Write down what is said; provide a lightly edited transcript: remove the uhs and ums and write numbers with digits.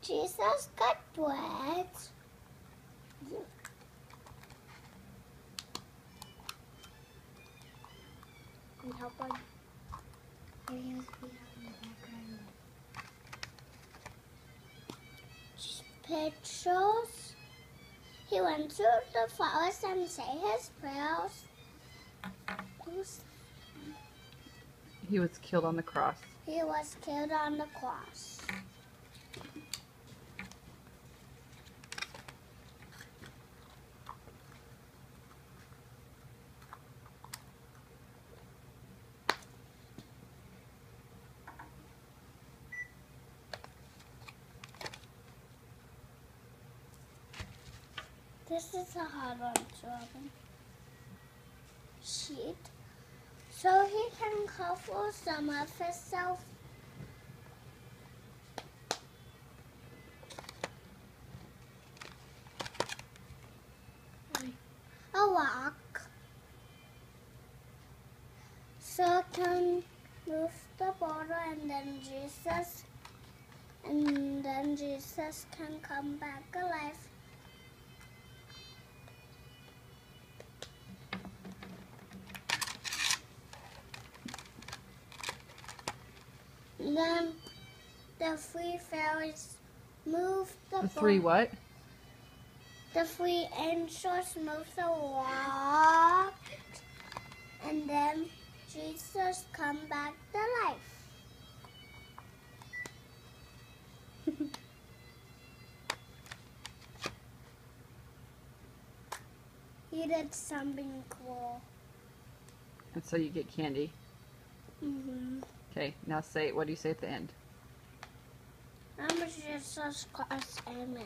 Jesus got bread. And how about pictures. He went to the forest and said his prayers. He was killed on the cross. He was killed on the cross. This is a hard one to open. Sheet. So he can cover some of himself. A rock. So can move the border and then Jesus can come back alive. Then the three fairies move The three what? The three angels move the rock, and then Jesus come back to life. He did something cool. And so you get candy. Okay, now say, what do you say at the end? I'm Jesus Christ, amen.